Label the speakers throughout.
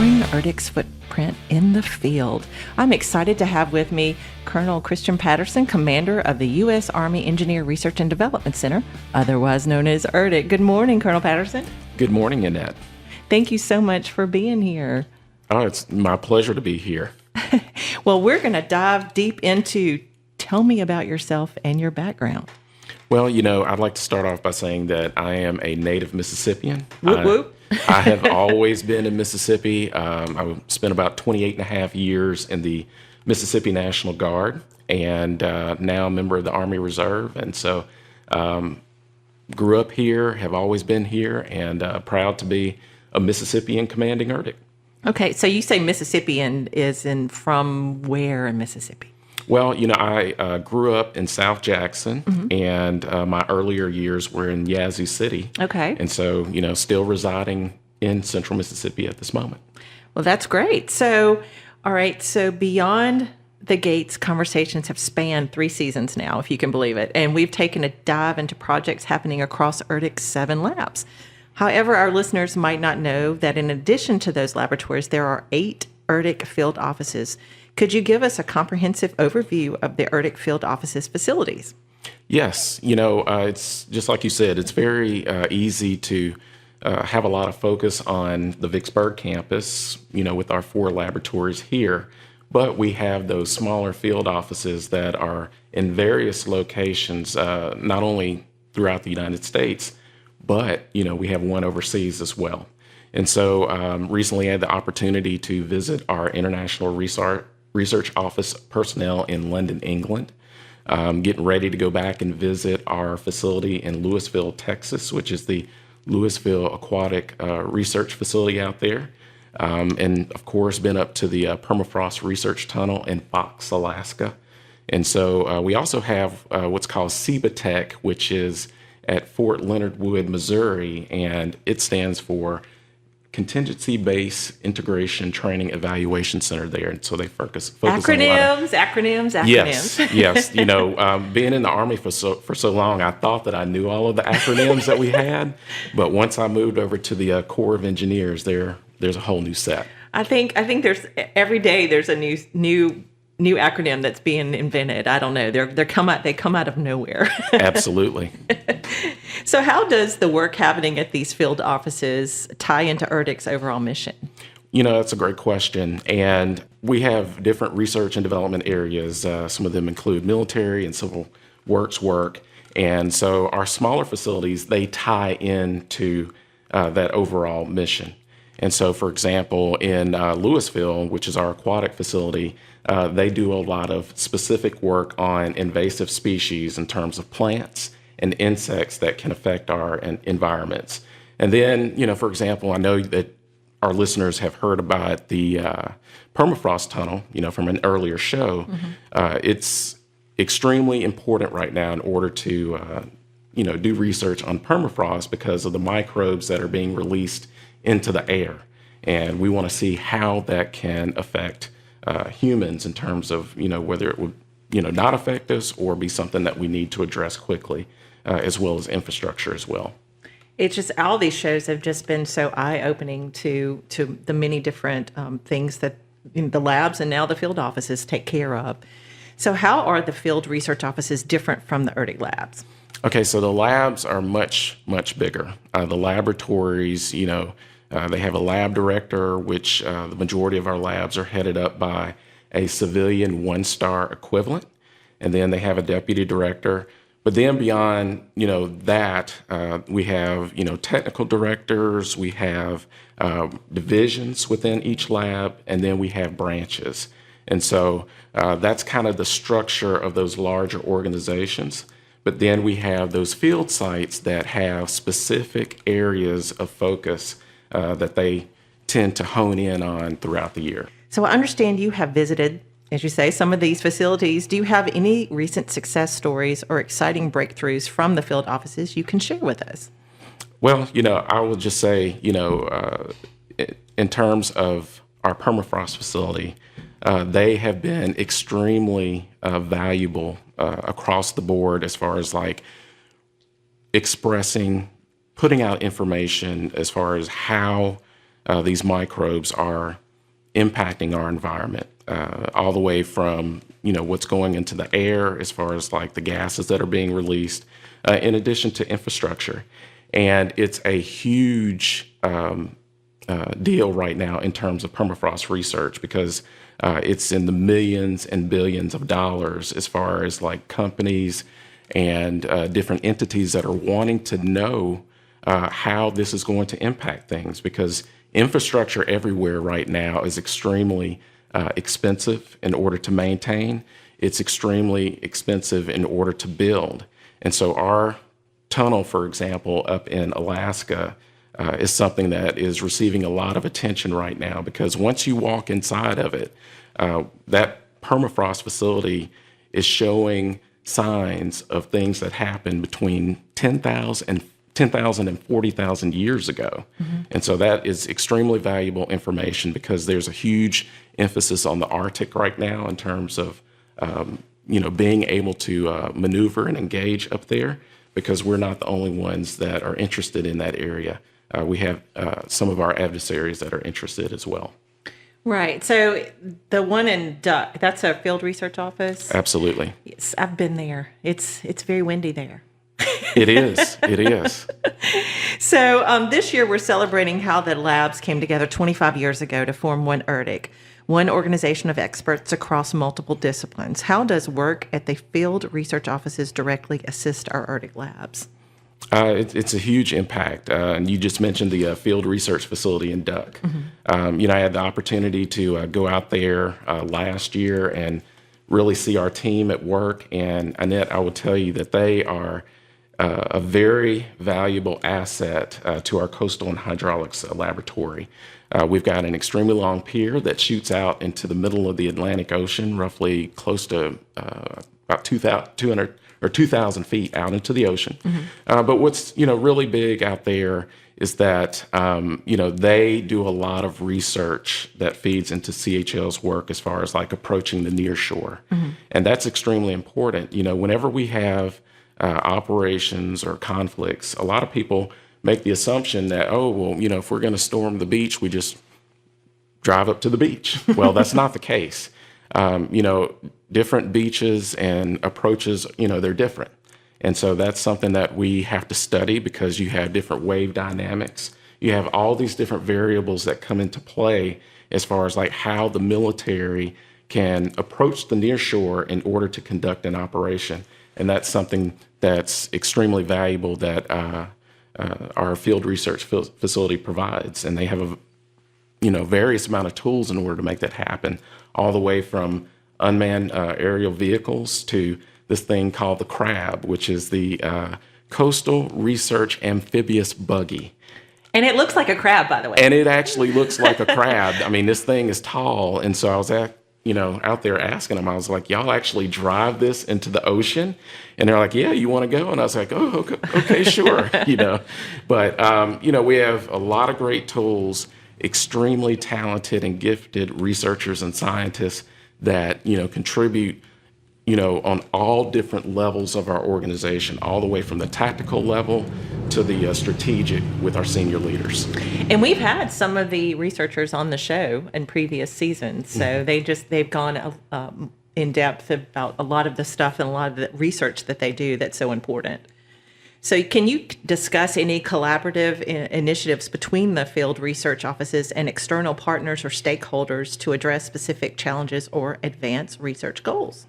Speaker 1: Exploring Arctic's Footprint in the Field. I'm excited to have with me Colonel Christian Patterson, Commander of the U.S. Army Engineer Research and Development Center, otherwise known as ERDC. Good morning, Colonel Patterson.
Speaker 2: Good morning, Annette.
Speaker 1: Thank you so much for being here.
Speaker 2: Oh, it's my pleasure to be here.
Speaker 1: Well, we're going to dive deep into tell me about yourself and your background.
Speaker 2: Well, I'd like to start off by saying that I am a native Mississippian.
Speaker 1: Whoop, whoop.
Speaker 2: I have always been in Mississippi. I spent about 28 and a half years in the Mississippi National Guard and now a member of the Army Reserve. And so grew up here, have always been here, and proud to be a Mississippian commanding ERDC.
Speaker 1: Okay, so you say Mississippian is from where in Mississippi?
Speaker 2: Well, I grew up in South Jackson, and my earlier years were in Yazoo City.
Speaker 1: Okay.
Speaker 2: And so, still residing in central Mississippi at this moment.
Speaker 1: Well, that's great. So, all right, so Beyond the Gates conversations have spanned 3 seasons now, if you can believe it, and we've taken a dive into projects happening across ERDC's 7 labs. However, our listeners might not know that in addition to those laboratories, there are 8 ERDC field offices. Could you give us a comprehensive overview of the ERDC field offices facilities?
Speaker 2: Yes. It's just like you said, it's very easy to have a lot of focus on the Vicksburg campus, with our 4 laboratories here. But we have those smaller field offices that are in various locations, not only throughout the United States, but, we have one overseas as well. And so recently I had the opportunity to visit our international research office personnel in London, England, getting ready to go back and visit our facility in Louisville, Texas, which is the Louisville Aquatic Research Facility out there. And of course, been up to the Permafrost Research Tunnel in Fox, Alaska. And so we also have what's called CBTech, which is at Fort Leonard Wood, Missouri, and it stands for Contingency Base Integration Training Evaluation Center there. And so they focus
Speaker 1: acronyms.
Speaker 2: Yes. Being in the Army for so long, I thought that I knew all of the acronyms that we had. But once I moved over to the Corps of Engineers, there's a whole new set.
Speaker 1: I think there's every day there's a new acronym that's being invented. I don't know. They come out of nowhere.
Speaker 2: Absolutely.
Speaker 1: So how does the work happening at these field offices tie into ERDC's overall mission?
Speaker 2: That's a great question. And we have different research and development areas. Some of them include military and civil works work. And so our smaller facilities, they tie into that overall mission. And so, for example, in Louisville, which is our aquatic facility, they do a lot of specific work on invasive species in terms of plants and insects that can affect our environments. And then, for example, I know that our listeners have heard about the permafrost tunnel, from an earlier show. It's extremely important right now in order to, do research on permafrost because of the microbes that are being released into the air. And we want to see how that can affect humans in terms of, whether it would, not affect us or be something that we need to address quickly, as well as infrastructure as well.
Speaker 1: It's just all these shows have just been so eye-opening to the many different things that the labs and now the field offices take care of. So how are the field research offices different from the ERDC labs?
Speaker 2: Okay, so the labs are much, much bigger. The laboratories, they have a lab director, which the majority of our labs are headed up by a civilian 1-star equivalent. And then they have a deputy director. But then beyond, that, we have, technical directors, we have divisions within each lab, and then we have branches. And so that's kind of the structure of those larger organizations. But then we have those field sites that have specific areas of focus that they tend to hone in on throughout the year.
Speaker 1: So I understand you have visited, as you say, some of these facilities. Do you have any recent success stories or exciting breakthroughs from the field offices you can share with us?
Speaker 2: Well, I will just say, in terms of our permafrost facility, they have been extremely valuable across the board as far as like expressing, putting out information as far as how these microbes are impacting our environment, all the way from, what's going into the air as far as like the gases that are being released, in addition to infrastructure. And it's a huge deal right now in terms of permafrost research, because it's in the millions and billions of dollars as far as like companies and different entities that are wanting to know how this is going to impact things, because infrastructure everywhere right now is extremely expensive in order to maintain. It's extremely expensive in order to build. And so our tunnel, for example, up in Alaska, is something that is receiving a lot of attention right now, because once you walk inside of it, that permafrost facility is showing signs of things that happened between 10,000 and 40,000 years ago. And so that is extremely valuable information, because there's a huge emphasis on the Arctic right now in terms of being able to maneuver and engage up there, because we're not the only ones that are interested in that area. We have some of our adversaries that are interested as well.
Speaker 1: Right. So the one in Duck, that's a field research office?
Speaker 2: Absolutely.
Speaker 1: Yes, I've been there. It's very windy there.
Speaker 2: It is. It is.
Speaker 1: So this year we're celebrating how the labs came together 25 years ago to form one ERDC, one organization of experts across multiple disciplines. How does work at the field research offices directly assist our ERDC labs?
Speaker 2: It's a huge impact. And you just mentioned the field research facility in Duck. I had the opportunity to go out there last year and really see our team at work. And Annette, I will tell you that they are a very valuable asset to our coastal and hydraulics laboratory. We've got an extremely long pier that shoots out into the middle of the Atlantic Ocean, roughly close to about 2,000 feet out into the ocean. But what's really big out there is that they do a lot of research that feeds into CHL's work as far as like approaching the near shore, and that's extremely important. Whenever we have operations or conflicts, a lot of people make the assumption that, if we're going to storm the beach, we just drive up to the beach. Well, that's not the case. Different beaches and approaches, they're different. And so that's something that we have to study, because you have different wave dynamics. You have all these different variables that come into play as far as like how the military can approach the near shore in order to conduct an operation. And that's something that's extremely valuable that our field research facility provides. And they have a various amount of tools in order to make that happen, all the way from unmanned aerial vehicles to this thing called the CRAB, which is the Coastal Research Amphibious Buggy.
Speaker 1: And it looks like a crab, by the way.
Speaker 2: And it actually looks like a crab. I mean, this thing is tall. And so I was out there asking them, I was like, y'all actually drive this into the ocean? And they're like, yeah, you want to go? And I was like, oh, okay, sure. But, we have a lot of great tools, extremely talented and gifted researchers and scientists that, contribute, on all different levels of our organization, all the way from the tactical level to the strategic with our senior leaders.
Speaker 1: And we've had some of the researchers on the show in previous seasons. So they've gone in depth about a lot of the stuff and a lot of the research that they do that's so important. So can you discuss any collaborative initiatives between the field research offices and external partners or stakeholders to address specific challenges or advance research goals?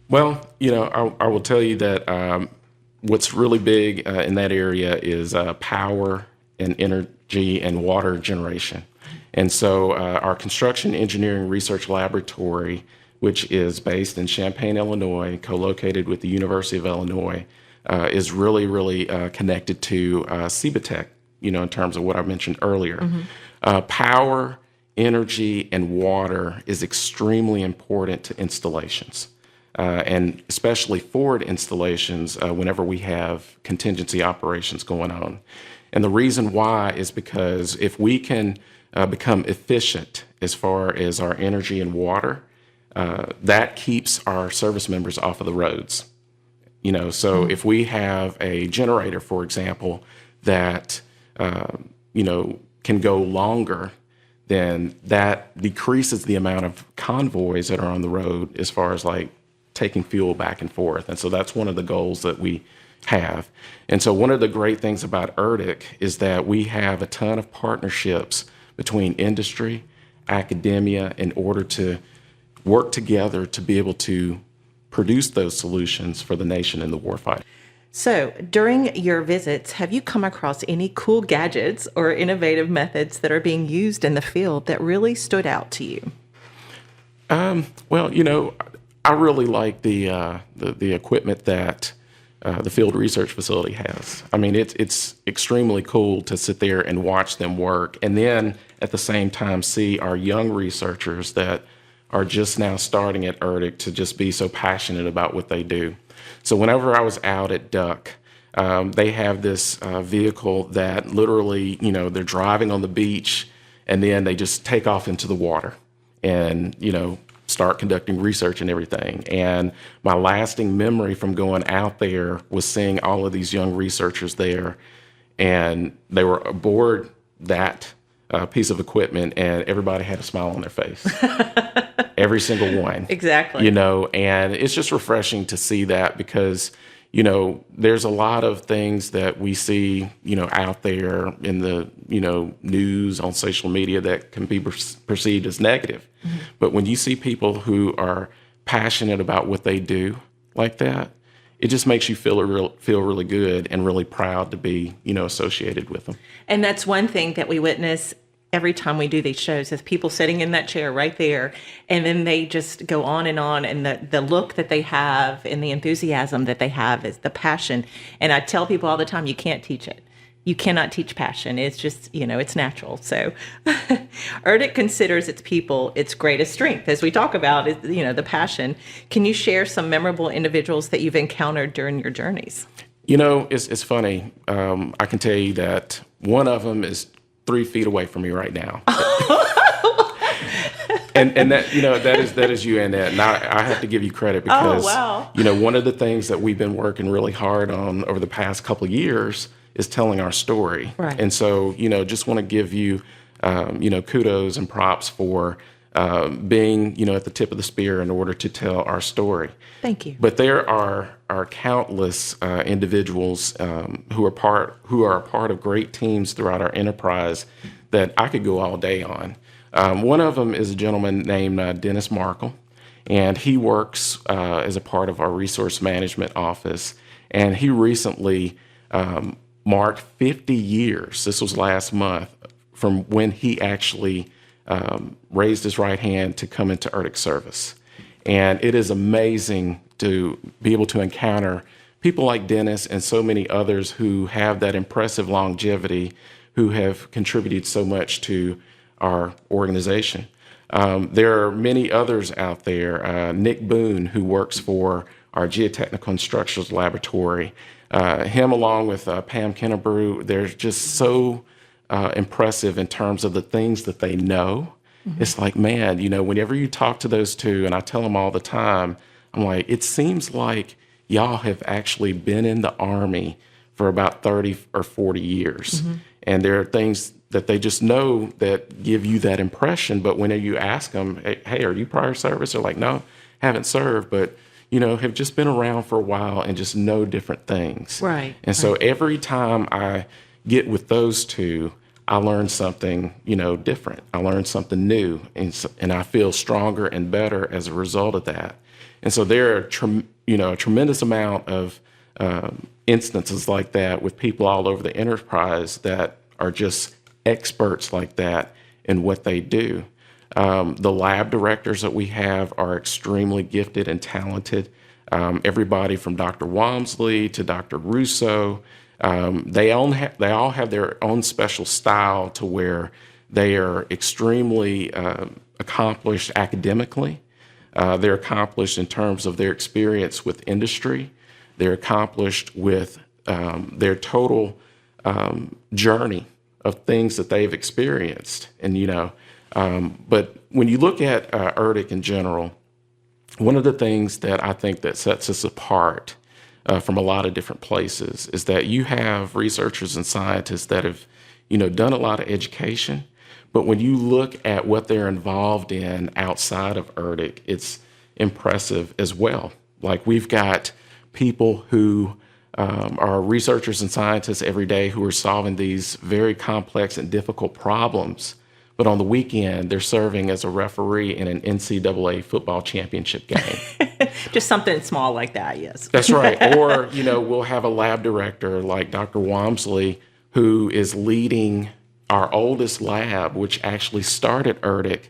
Speaker 2: Well, I will tell you that what's really big in that area is power and energy and water generation. And so our construction engineering research laboratory, which is based in Champaign, Illinois, co-located with the University of Illinois, is really, really connected to CBTech, in terms of what I mentioned earlier. Power, energy, and water is extremely important to installations. And especially forward installations whenever we have contingency operations going on. And the reason why is because if we can become efficient as far as our energy and water, that keeps our service members off of the roads. So if we have a generator, for example, that, can go longer, then that decreases the amount of convoys that are on the road as far as like taking fuel back and forth. And so that's one of the goals that we have. And so one of the great things about ERDC is that we have a ton of partnerships between industry, academia, in order to work together to be able to produce those solutions for the nation in the warfight.
Speaker 1: So during your visits, have you come across any cool gadgets or innovative methods that are being used in the field that really stood out to you?
Speaker 2: Well, I really like the equipment that the field research facility has. I mean, it's extremely cool to sit there and watch them work, and then at the same time see our young researchers that are just now starting at ERDC to just be so passionate about what they do. So whenever I was out at Duck, they have this vehicle that literally, they're driving on the beach and then they just take off into the water and, start conducting research and everything. And my lasting memory from going out there was seeing all of these young researchers there, and they were aboard that piece of equipment, and everybody had a smile on their face. Every single one.
Speaker 1: Exactly.
Speaker 2: And it's just refreshing to see that because, there's a lot of things that we see, out there in the, news on social media that can be perceived as negative. Mm-hmm. But when you see people who are passionate about what they do like that, it just makes you feel really good and really proud to be, associated with them.
Speaker 1: And that's one thing that we witness every time we do these shows is people sitting in that chair right there, and then they just go on, and the look that they have and the enthusiasm that they have is the passion. And I tell people all the time, you can't teach it. You cannot teach passion. It's just, it's natural. So ERDC considers its people its greatest strength, as we talk about, is, the passion. Can you share some memorable individuals that you've encountered during your journeys?
Speaker 2: It's funny. I can tell you that one of them is 3 feet away from me right now. and that, that is you, Annette. And I have to give you credit because, one of the things that we've been working really hard on over the past couple of years is telling our story.
Speaker 1: Right.
Speaker 2: And so, just want to give you, kudos and props for being, at the tip of the spear in order to tell our story.
Speaker 1: Thank you.
Speaker 2: But there are countless individuals who are a part of great teams throughout our enterprise that I could go all day on. One of them is a gentleman named Dennis Markle, and he works as a part of our resource management office. And he recently marked 50 years. This was last month from when he actually raised his right hand to come into ERDC service. And it is amazing to be able to encounter people like Dennis and so many others who have that impressive longevity, who have contributed so much to our organization. There are many others out there. Nick Boone, who works for our Geotechnical and Structures Laboratory, him along with Pam Kennebrew, they're just so impressive in terms of the things that they know. Mm-hmm. It's like, man, whenever you talk to those two, and I tell them all the time, I'm like, it seems like y'all have actually been in the Army for about 30 or 40 years. Mm-hmm. And there are things that they just know that give you that impression. But when you ask them, hey, are you prior service? They're like, no, haven't served, but, have just been around for a while and just know different things.
Speaker 1: Right.
Speaker 2: And so every time I get with those two, I learn something, different. I learn something new, and I feel stronger and better as a result of that. And so there are, a tremendous amount of instances like that with people all over the enterprise that are just experts like that in what they do. The lab directors that we have are extremely gifted and talented. Everybody from Dr. Walmsley to Dr. Russo. They all have their own special style to where they are extremely accomplished academically. They're accomplished in terms of their experience with industry. They're accomplished with their total journey of things that they've experienced. And, but when you look at ERDC in general, one of the things that I think that sets us apart from a lot of different places is that you have researchers and scientists that have, done a lot of education. But when you look at what they're involved in outside of ERDC, it's impressive as well. Like we've got people who are researchers and scientists every day who are solving these very complex and difficult problems. But on the weekend, they're serving as a referee in an NCAA football championship game.
Speaker 1: Just something small like that, yes.
Speaker 2: That's right. Or, we'll have a lab director like Dr. Wamsley who is leading our oldest lab, which actually started ERDC,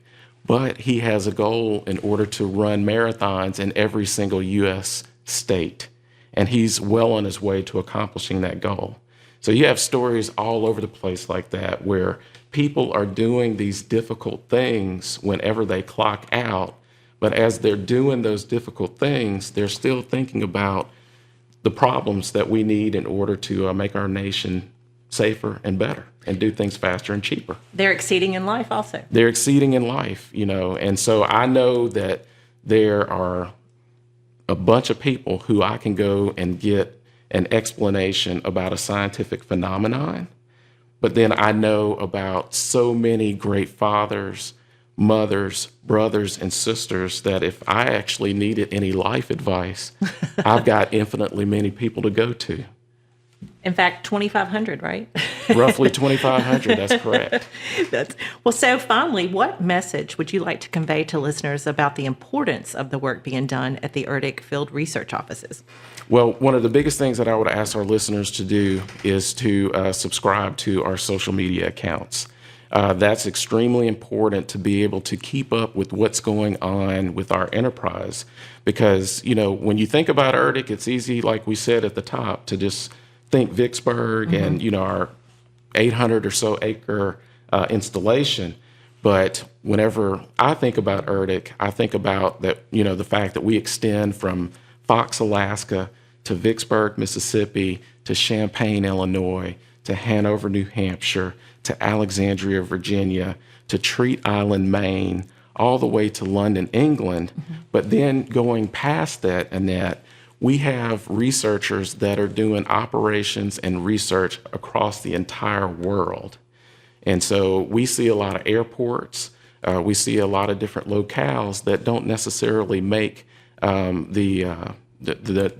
Speaker 2: but he has a goal in order to run marathons in every single U.S. state. And he's well on his way to accomplishing that goal. So you have stories all over the place like that where people are doing these difficult things whenever they clock out, but as they're doing those difficult things, they're still thinking about the problems that we need in order to make our nation safer and better and do things faster and cheaper.
Speaker 1: They're exceeding in life also.
Speaker 2: They're exceeding in life, and so I know that there are a bunch of people who I can go and get an explanation about a scientific phenomenon, but then I know about so many great fathers, mothers, brothers, and sisters that if I actually needed any life advice, I've got infinitely many people to go to.
Speaker 1: In fact, 2,500, right?
Speaker 2: Roughly 2,500, that's correct.
Speaker 1: So finally, what message would you like to convey to listeners about the importance of the work being done at the ERDC field research offices?
Speaker 2: Well, one of the biggest things that I would ask our listeners to do is to subscribe to our social media accounts. That's extremely important to be able to keep up with what's going on with our enterprise. Because, when you think about ERDC, it's easy, like we said at the top, to just think Vicksburg and, our 800 or so acre installation. But whenever I think about ERDC, I think about that, the fact that we extend from Fox, Alaska to Vicksburg, Mississippi, to Champaign, Illinois, to Hanover, New Hampshire, to Alexandria, Virginia, to Treat Island, Maine, all the way to London, England. But then going past that, Annette, we have researchers that are doing operations and research across the entire world. And so we see a lot of airports, we see a lot of different locales that don't necessarily make the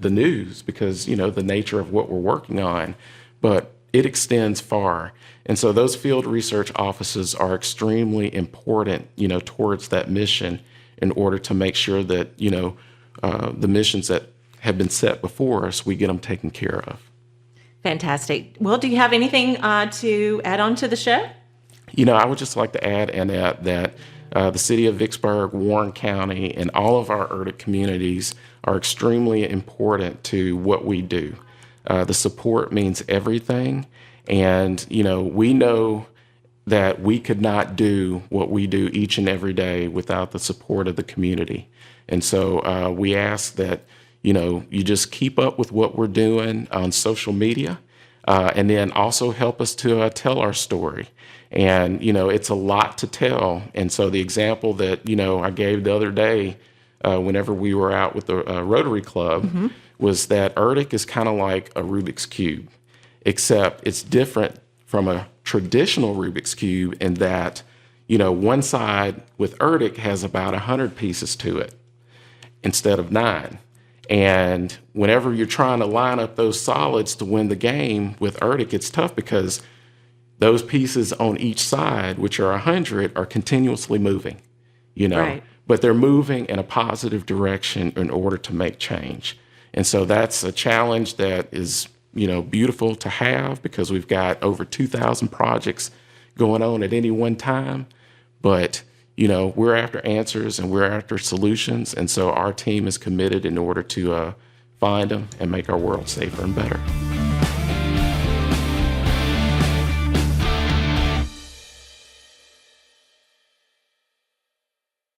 Speaker 2: news because, the nature of what we're working on, but it extends far. And so those field research offices are extremely important, towards that mission in order to make sure that, the missions that have been set before us, we get them taken care of.
Speaker 1: Fantastic. Well, do you have anything to add on to the show?
Speaker 2: I would just like to add, Annette, that the city of Vicksburg, Warren County, and all of our ERDC communities are extremely important to what we do. The support means everything. And, we know that we could not do what we do each and every day without the support of the community. And so we ask that, you just keep up with what we're doing on social media, and then also help us to tell our story. And, it's a lot to tell. And so the example that, I gave the other day, whenever we were out with the Rotary Club, was that ERDC is kind of like a Rubik's Cube, except it's different from a traditional Rubik's Cube in that, one side with ERDC has about 100 pieces to it instead of 9. And whenever you're trying to line up those solids to win the game with ERDC, it's tough because those pieces on each side, which are 100, are continuously moving,
Speaker 1: Right.
Speaker 2: But they're moving in a positive direction in order to make change. And so that's a challenge that is, beautiful to have because we've got over 2,000 projects going on at any one time. But, we're after answers and we're after solutions. And so our team is committed in order to find them and make our world safer and better.